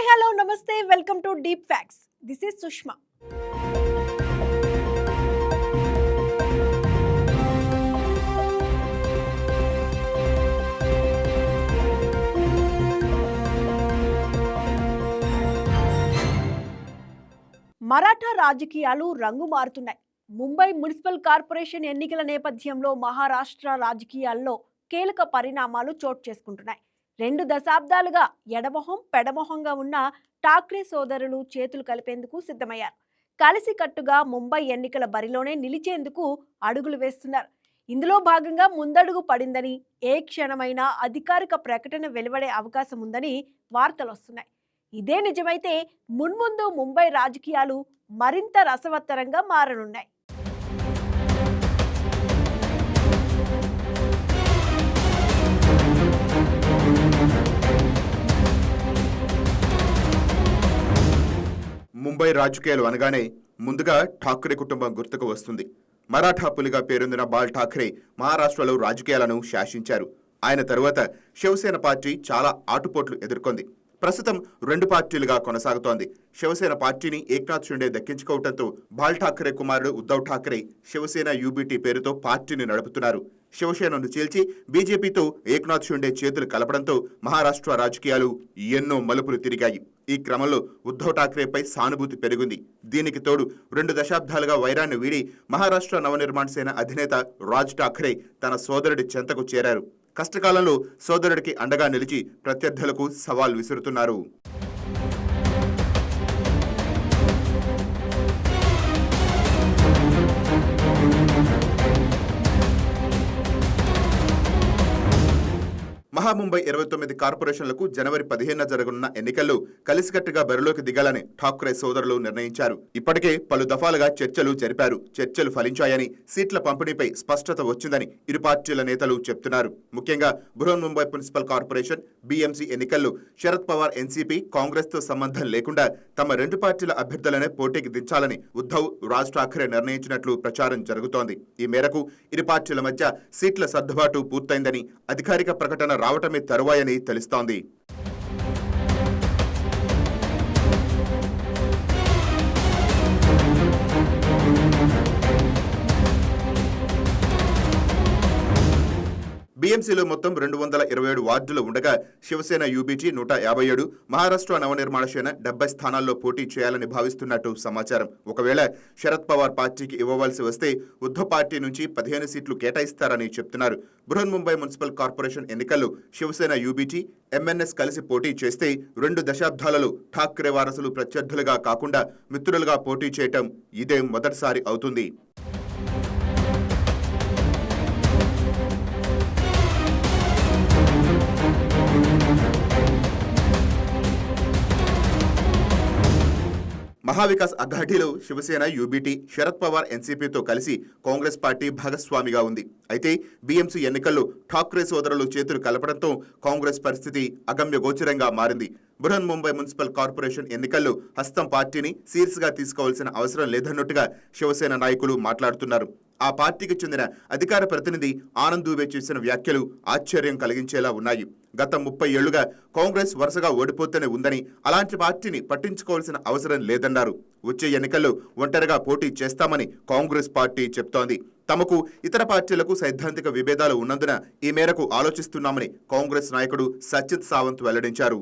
Hi hello నమస్తే welcome to deep facts. This is Sushma. Maratha రాజకీయాలు రంగు మారుతున్నాయి. ముంబై మున్సిపల్ కార్పొరేషన్ ఎన్నికల నేపథ్యంలో మహారాష్ట్ర రాజకీయాల్లో కీలక పరిణామాలు చోటు చేసుకుంటున్నాయి. 2 దశాబ్దాలుగా ఎడమొహం పెడమొహంగా ఉన్న ఠాక్రే సోదరులు చేతులు కలిపేందుకు సిద్ధమయ్యారు. కలిసికట్టుగా ముంబై ఎన్నికల బరిలోనే నిలిచేందుకు అడుగులు వేస్తున్నారు. ఇందులో భాగంగా ముందడుగు పడిందని, ఏ క్షణమైనా అధికారిక ప్రకటన వెలువడే అవకాశం ఉందని వార్తలు వస్తున్నాయి. ఇదే నిజమైతే మున్ముందు ముంబై రాజకీయాలు మరింత రసవత్తరంగా మారనున్నాయి. ముంబై రాజకీయాలు అనగానే ముందుగా ఠాక్రే కుటుంబం గుర్తుకు వస్తుంది. మరాఠా పులిగా పేరొందిన బాల్ ఠాక్రే మహారాష్ట్రలో రాజకీయాలను శాసించారు. ఆయన తరువాత శివసేన పార్టీ చాలా ఆటుపోట్లు ఎదుర్కొంది. ప్రస్తుతం 2 పార్టీలుగా కొనసాగుతోంది. శివసేన పార్టీని ఏక్నాథ్ షిండే దక్కించుకోవడంతో బాల్ ఠాక్రే కుమారుడు ఉద్ధవ్ ఠాక్రే శివసేన యూబీటీ పేరుతో పార్టీని నడుపుతున్నారు. శివసేనను చీల్చి బీజేపీతో ఏక్నాథ్ షిండే చేతులు కలపడంతో మహారాష్ట్ర రాజకీయాలు ఎన్నో మలుపులు తిరిగాయి. ఈ క్రమంలో ఉద్ధవ్ ఠాక్రేపై సానుభూతి పెరిగింది. దీనికి తోడు 2 దశాబ్దాలుగా వైరాన్ని వీడి మహారాష్ట్ర నవనిర్మాణ సేన అధినేత రాజ్ ఠాక్రే తన సోదరుడి చెంతకు చేరారు. కష్టకాలంలో సోదరుడికి అండగా నిలిచి ప్రత్యర్థులకు సవాల్ విసురుతున్నారు. మహాముంబై 29 కార్పొరేషన్లకు జనవరి 15న జరగనున్న ఎన్నికల్లో కలిసికట్టుగా బరిలోకి దిగాలని ఠాక్రే సోదరులు నిర్ణయించారు. ఇప్పటికే పలు దఫాలుగా చర్చలు జరిపారు. చర్చలు ఫలించాయని, సీట్ల పంపిణీపై స్పష్టత వచ్చిందని ఇరు పార్టీల నేతలు చెప్తున్నారు. ముఖ్యంగా Brihan Mumbai municipal corporation BMC ఎన్నికల్లో శరద్ పవార్ ఎన్సీపీ కాంగ్రెస్తో సంబంధం లేకుండా తమ 2 పార్టీల అభ్యర్థులనే పోటీకి దించాలని ఉద్ధవ్, రాజ్ ఠాక్రే నిర్ణయించినట్లు ప్రచారం జరుగుతోంది. ఈ మేరకు ఇరు పార్టీల మధ్య సీట్ల సర్దుబాటు పూర్తయిందని, అధికారిక ప్రకటన రావటమే తరువాయని తెలుస్తోంది. బీఎంసీలో మొత్తం 227 వార్డులు ఉండగా శివసేన యూబీటీ 157, మహారాష్ట్ర నవనిర్మాణ సేన 70 స్థానాల్లో పోటీ చేయాలని భావిస్తున్నట్టు సమాచారం. ఒకవేళ శరద్ పవార్ పార్టీకి ఇవ్వవలసి వస్తే ఉద్ధవ్ పార్టీ నుంచి 15 సీట్లు కేటాయిస్తారని చెప్తున్నారు. బృహన్ ముంబై మున్సిపల్ కార్పొరేషన్ ఎన్నికల్లో శివసేన యూబీటీ, ఎంఎన్ఎస్ కలిసి పోటీ చేస్తే 2 దశాబ్దాలలో ఠాక్రే వారసులు ప్రత్యర్థులుగా కాకుండా మిత్రులుగా పోటీ చేయటం ఇదే మొదటిసారి అవుతుంది. మహావికాస్ అఘాడీలో శివసేన యూబీటీ, శరద్ పవార్ ఎన్సీపీతో కలిసి కాంగ్రెస్ పార్టీ భాగస్వామిగా ఉంది. అయితే బీఎంసీ ఎన్నికల్లో ఠాక్రే సోదరులు చేతులు కలపడంతో కాంగ్రెస్ పరిస్థితి అగమ్యగోచరంగా మారింది. బృహన్ ముంబై మున్సిపల్ కార్పొరేషన్ ఎన్నికల్లో హస్తం పార్టీని సీరియస్గా తీసుకోవాల్సిన అవసరం లేదన్నట్టుగా శివసేన నాయకులు మాట్లాడుతున్నారు. ఆ పార్టీకి చెందిన అధికార ప్రతినిధి ఆనంద్ దూబే చేసిన వ్యాఖ్యలు ఆశ్చర్యం కలిగించేలా ఉన్నాయి. గత 30 ఏళ్లుగా కాంగ్రెస్ వరుసగా ఓడిపోతూనే ఉందని, అలాంటి పార్టీని పట్టించుకోవాల్సిన అవసరం లేదన్నారు. వచ్చే ఎన్నికల్లో ఒంటరిగా పోటీ చేస్తామని కాంగ్రెస్ పార్టీ చెప్తోంది. తమకు ఇతర పార్టీలకు సైద్ధాంతిక విభేదాలు ఉన్నందున ఈ మేరకు ఆలోచిస్తున్నామని కాంగ్రెస్ నాయకుడు సచిత్ సావంత్ వెల్లడించారు.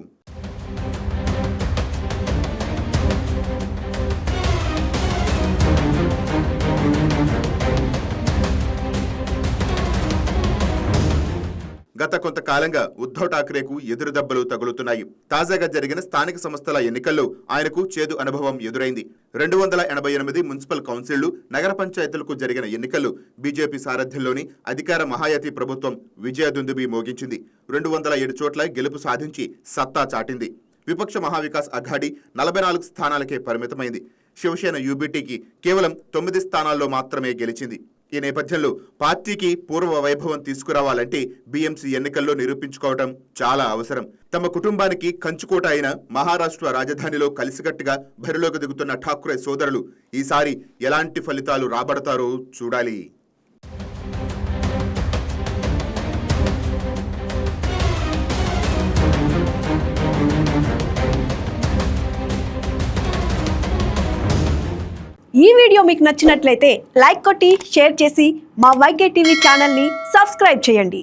గత కొంతకాలంగా ఉద్ధవ్ ఠాక్రేకు ఎదురు దెబ్బలు తగులుతున్నాయి. తాజాగా జరిగిన స్థానిక సంస్థల ఎన్నికల్లో ఆయనకు చేదు అనుభవం ఎదురైంది. 288 మున్సిపల్ కౌన్సిళ్లు, నగర పంచాయతీలకు జరిగిన ఎన్నికల్లో బీజేపీ సారథ్యంలోని అధికార మహాయతి ప్రభుత్వం విజయదుందుబి మోగించింది. 207 చోట్ల గెలుపు సాధించి సత్తా చాటింది. విపక్ష మహావికాస్ అఘాడీ 44 స్థానాలకే పరిమితమైంది. శివసేన యూబీటీకి కేవలం 9 స్థానాల్లో మాత్రమే గెలిచింది. ఈ నేపథ్యంలో పార్టీకి పూర్వ వైభవం తీసుకురావాలంటే బీఎంసీ ఎన్నికల్లో నిరూపించుకోవడం చాలా అవసరం. తమ కుటుంబానికి కంచుకోట అయిన మహారాష్ట్ర రాజధానిలో కలిసికట్టుగా బరిలోకి దిగుతున్న ఠాక్రే సోదరులు ఈసారి ఎలాంటి ఫలితాలు రాబడతారో చూడాలి. ఈ వీడియో మీకు నచ్చినట్లయితే లైక్ కొట్టి షేర్ చేసి మా వైకే టీవీ ఛానల్ని సబ్స్క్రైబ్ చేయండి.